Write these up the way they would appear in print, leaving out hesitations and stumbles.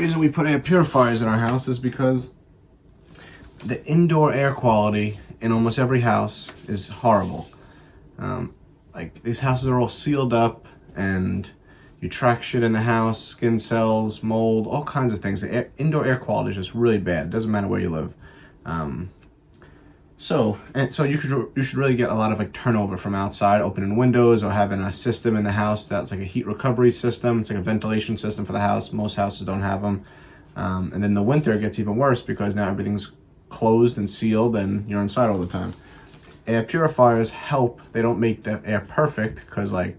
reason we put air purifiers in our house is because the indoor air quality in almost every house is horrible. Like these houses are all sealed up and you track shit in the house, skin cells, mold, all kinds of things. The indoor air quality is just really bad. It doesn't matter where you live. So you should really get a lot of like turnover from outside, opening windows or having a system in the house that's like a heat recovery system. It's like a ventilation system for the house. Most houses don't have them. And then the winter it gets even worse because now everything's closed and sealed and you're inside all the time. Air purifiers help. They don't make the air perfect because like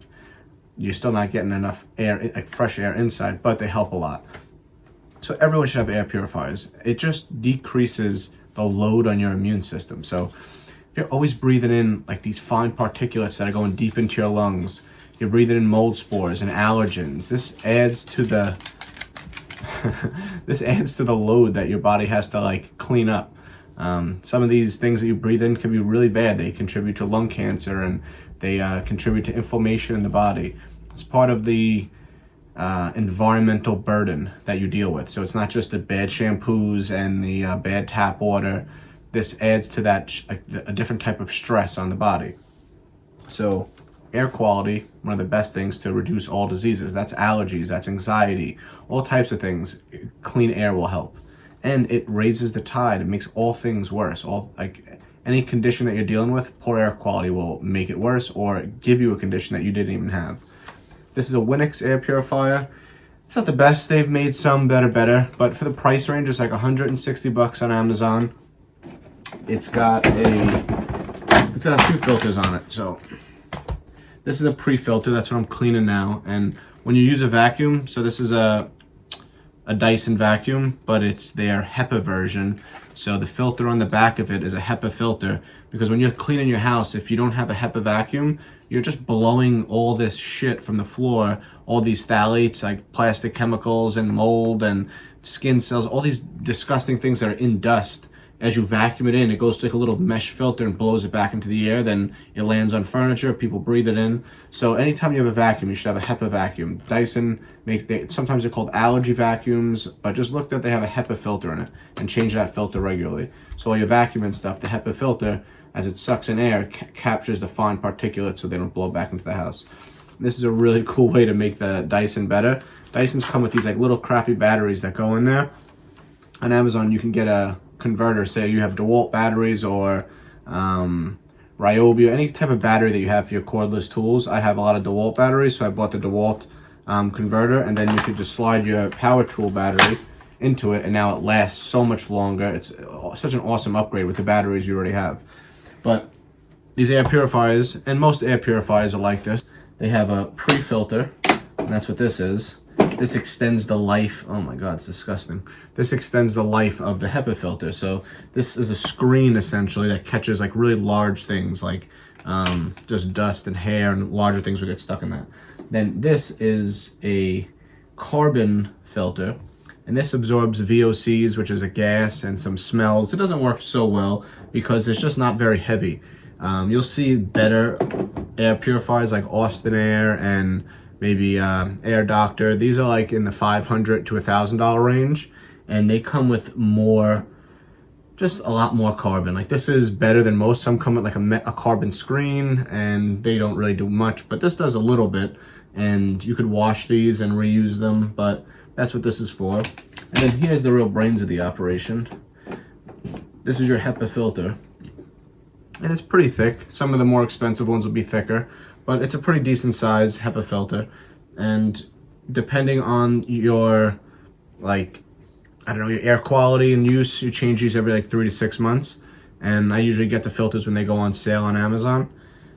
you're still not getting enough air, like fresh air inside, but they help a lot. So everyone should have air purifiers. It just decreases the load on your immune system. So if you're always breathing in like these fine particulates that are going deep into your lungs, you're breathing in mold spores and allergens. This adds to the this adds to the load that your body has to like clean up. Some of these things that you breathe in can be really bad. They contribute to lung cancer and they contribute to inflammation in the body. It's part of the environmental burden that you deal with. So it's not just the bad shampoos and the bad tap water. This adds to that a different type of stress on the body. So air quality, one of the best things to reduce all diseases. That's allergies, that's anxiety, all types of things. Clean air will help. And it raises the tide. It makes all things worse. Any condition that you're dealing with, poor air quality will make it worse or give you a condition that you didn't even have. This is a Winix air purifier. It's not the best. They've made some that are better, but for the price range, it's like $160 on Amazon. It's got a few filters on it. So this is a pre-filter. That's what I'm cleaning now. And when you use a vacuum, so this is a Dyson vacuum, but it's their HEPA version. So the filter on the back of it is a HEPA filter, because when you're cleaning your house, if you don't have a HEPA vacuum, you're just blowing all this shit from the floor, all these phthalates like plastic chemicals and mold and skin cells, all these disgusting things that are in dust. As you vacuum it in, it goes to like a little mesh filter and blows it back into the air. Then it lands on furniture, people breathe it in. So anytime you have a vacuum, you should have a HEPA vacuum. Dyson sometimes they're called allergy vacuums, but just look that they have a HEPA filter in it and change that filter regularly. So while you're vacuuming stuff, the HEPA filter, as it sucks in air, captures the fine particulates so they don't blow back into the house. This is a really cool way to make the Dyson better. Dysons come with these like little crappy batteries that go in there. On Amazon, you can get a converter. Say you have Dewalt batteries or Ryobi, any type of battery that you have for your cordless tools. I have a lot of Dewalt batteries, so I bought the Dewalt converter, and then you could just slide your power tool battery into it, and now it lasts so much longer. It's such an awesome upgrade with the batteries you already have. But these air purifiers, and most air purifiers are like this, they have a pre-filter, and that's what this is. This extends the life, oh my god, it's disgusting. This extends the life of the HEPA filter. So this is a screen essentially that catches like really large things like just dust and hair, and larger things will get stuck in that. Then this is a carbon filter, and this absorbs VOCs, which is a gas, and some smells. It doesn't work so well because it's just not very heavy. You'll see better air purifiers like Austin Air and maybe Air Doctor. These are like in the $500 to $1,000 range, and they come with more, just a lot more carbon. Like this is better than most. Some come with like a carbon screen, and they don't really do much, but this does a little bit, and you could wash these and reuse them, but that's what this is for. And then here's the real brains of the operation. This is your HEPA filter, and it's pretty thick. Some of the more expensive ones will be thicker, but it's a pretty decent size HEPA filter. And depending on your, your air quality and use, you change these every 3 to 6 months. And I usually get the filters when they go on sale on Amazon.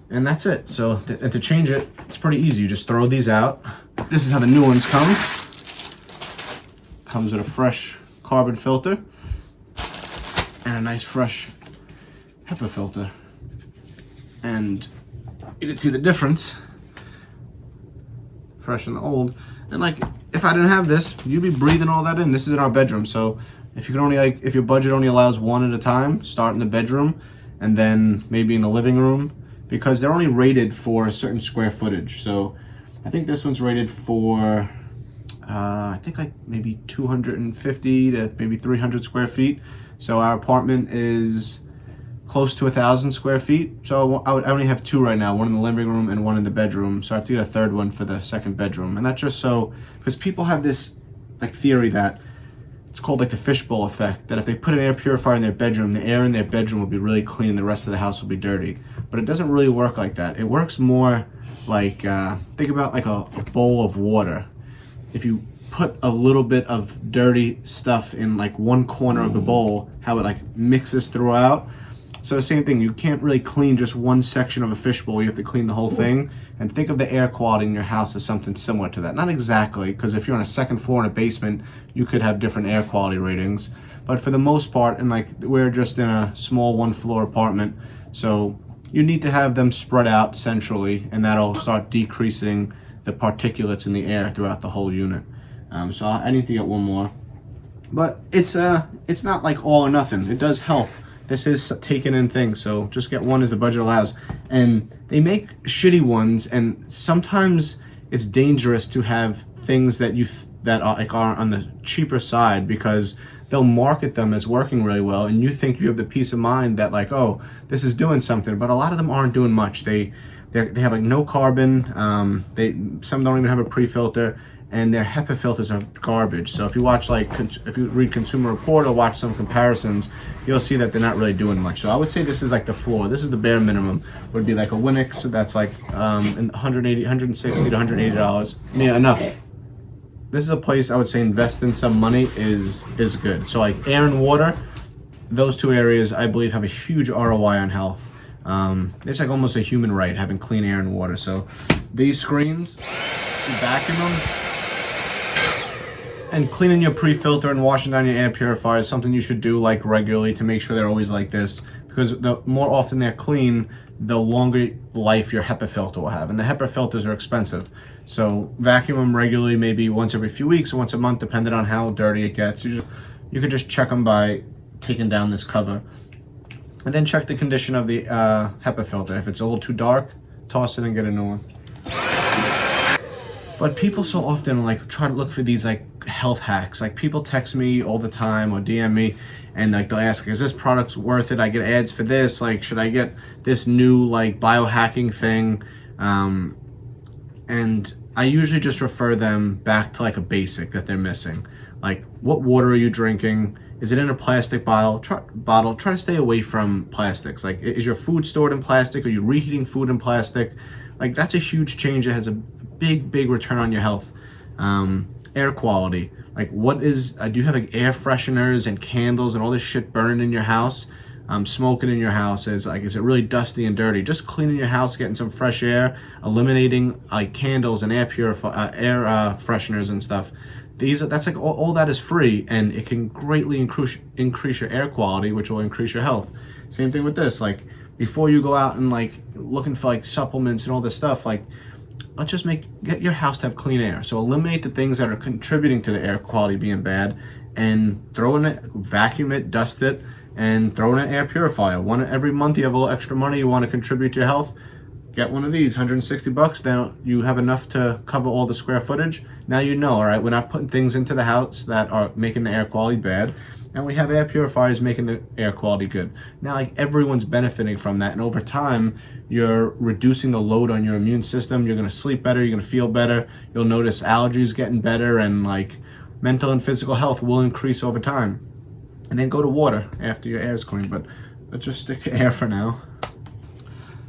And that's it. So to change it, it's pretty easy. You just throw these out. This is how the new ones come. Comes with a fresh carbon filter and a nice fresh HEPA filter. And you can see the difference, fresh and old. And if I didn't have this, you'd be breathing all that in. This is in our bedroom, so if you can only if your budget only allows one at a time, start in the bedroom and then maybe in the living room, because they're only rated for a certain square footage. So I think this one's rated for I think like maybe 250 to maybe 300 square feet. So our apartment is close to 1,000 square feet. So I only have two right now, one in the living room and one in the bedroom. So I have to get a third one for the second bedroom. And that's just so, because people have this like theory that it's called like the fishbowl effect, that if they put an air purifier in their bedroom, the air in their bedroom will be really clean and the rest of the house will be dirty. But it doesn't really work like that. It works more like, think about like a bowl of water. If you put a little bit of dirty stuff in like one corner of the bowl, how it like mixes throughout. So the same thing, you can't really clean just one section of a fishbowl, you have to clean the whole thing. And think of the air quality in your house as something similar to that. Not exactly, because if you're on a second floor in a basement, you could have different air quality ratings. But for the most part, and like we're just in a small one floor apartment, so you need to have them spread out centrally, and that'll start decreasing the particulates in the air throughout the whole unit. So I need to get one more. But it's not like all or nothing. It does help. This is taking in things, so just get one as the budget allows. And they make shitty ones, and sometimes it's dangerous to have things that that are on the cheaper side, because they'll market them as working really well, and you think you have the peace of mind that like, oh, this is doing something, but a lot of them aren't doing much. They have like no carbon. Some don't even have a pre-filter. And their HEPA filters are garbage. So if you watch if you read Consumer Report or watch some comparisons, you'll see that they're not really doing much. So I would say this is like the floor. This is the bare minimum. Would be like a Winix that's like $160 to $180. Yeah, enough. This is a place I would say invest in some money is good. So like air and water, those two areas I believe have a huge ROI on health. It's like almost a human right having clean air and water. So these screens, you vacuum them. And cleaning your pre-filter and washing down your air purifier is something you should do like regularly to make sure they're always like this, because the more often they're clean, the longer life your HEPA filter will have. And the HEPA filters are expensive. So vacuum them regularly, maybe once every few weeks or once a month, depending on how dirty it gets. You could just check them by taking down this cover. And then check the condition of the HEPA filter. If it's a little too dark, toss it and get a new one. But people so often like try to look for these like health hacks. Like people text me all the time or DM me, and like they'll ask, is this product worth it? I get ads for this. Like, should I get this new like biohacking thing? And I usually just refer them back to like a basic that they're missing. Like, what water are you drinking? Is it in a plastic bottle? Try to stay away from plastics. Like, is your food stored in plastic? Are you reheating food in plastic? Like, that's a huge change that has a big return on your health. Air quality. Like, what is, do you have like air fresheners and candles and all this shit burning in your house? Smoking in your house is it really dusty and dirty? Just cleaning your house, getting some fresh air, eliminating like candles and air fresheners and stuff. That's like all that is free, and it can greatly increase your air quality, which will increase your health. Same thing with this. Like, before you go out and like looking for like supplements and all this stuff, like, let's just get your house to have clean air. So eliminate the things that are contributing to the air quality being bad, and throw in it, vacuum it, dust it, and throw in an air purifier. One every month. You have a little extra money you want to contribute to your health, get one of these, $160. Now you have enough to cover all the square footage. Now you know, all right, we're not putting things into the house that are making the air quality bad, and we have air purifiers making the air quality good. Now, like, everyone's benefiting from that, and over time, you're reducing the load on your immune system. You're gonna sleep better, you're gonna feel better, you'll notice allergies getting better, and like mental and physical health will increase over time. And then go to water after your air is clean, but let's just stick to air for now.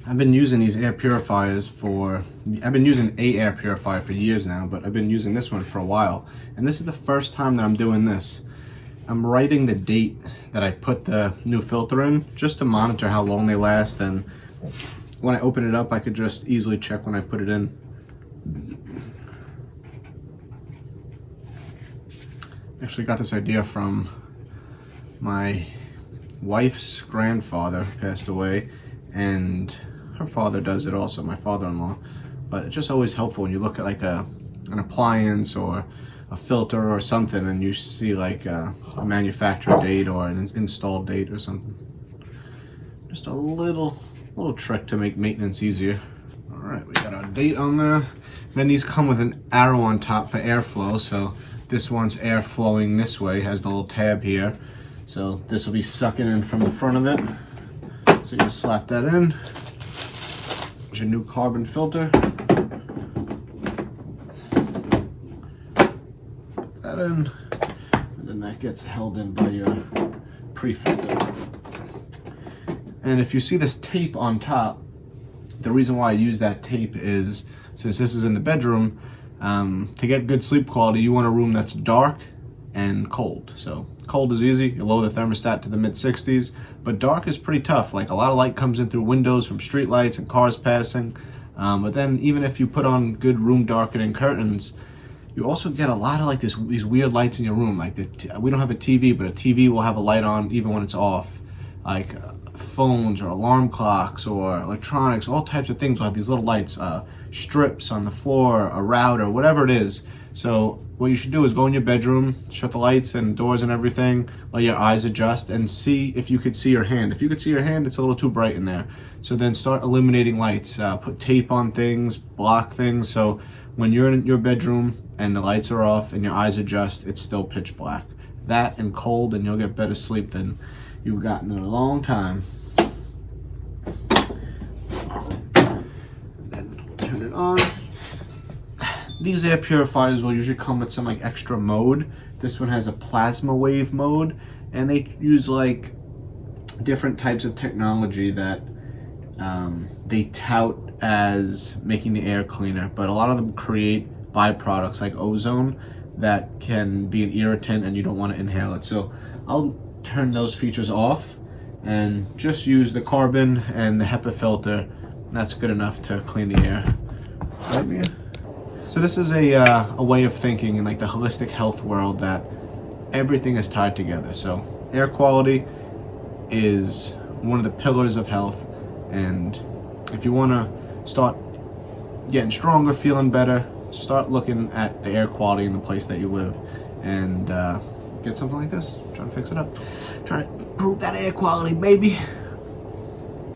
I've been using these air purifiers I've been using a air purifier for years now, but I've been using this one for a while. And this is the first time that I'm doing this. I'm writing the date that I put the new filter in, just to monitor how long they last, and when I open it up, I could just easily check when I put it in. Actually got this idea from my wife's grandfather, passed away, and her father does it also, my father-in-law. But it's just always helpful when you look at like an appliance or a filter or something, and you see like a manufacturer date or an installed date or something. Just a little trick to make maintenance easier. All right, we got our date on there. Then these come with an arrow on top for airflow. So this one's air flowing this way, has the little tab here. So this will be sucking in from the front of it. So you just slap that in. There's your new carbon filter. Put that in. And then that gets held in by your pre-filter. And if you see this tape on top, the reason why I use that tape is, since this is in the bedroom, to get good sleep quality, you want a room that's dark and cold. So cold is easy, you lower the thermostat to the mid 60s, but dark is pretty tough. Like, a lot of light comes in through windows from street lights and cars passing. But then even if you put on good room darkening curtains, you also get a lot of like these weird lights in your room. Like we don't have a TV, but a TV will have a light on even when it's off. Like phones or alarm clocks or electronics, all types of things will have these little lights, strips on the floor, a router, whatever it is. So what you should do is go in your bedroom, shut the lights and doors and everything, let your eyes adjust, and see if you could see your hand. If you could see your hand, it's a little too bright in there. So then start eliminating lights, put tape on things, block things, so when you're in your bedroom and the lights are off and your eyes adjust, it's still pitch black. That and cold, and you'll get better sleep than you've gotten in a long time. And then turn it on. These air purifiers will usually come with some like extra mode. This one has a plasma wave mode, and they use like different types of technology that they tout as making the air cleaner, but a lot of them create byproducts like ozone that can be an irritant and you don't want to inhale it. So I'll turn those features off and just use the carbon and the HEPA filter. That's good enough to clean the air. Right, Mia? So this is a way of thinking in like the holistic health world that everything is tied together. So air quality is one of the pillars of health, and if you want to start getting stronger, feeling better, start looking at the air quality in the place that you live, and get something like this. Try to fix it up. Try to improve that air quality, baby.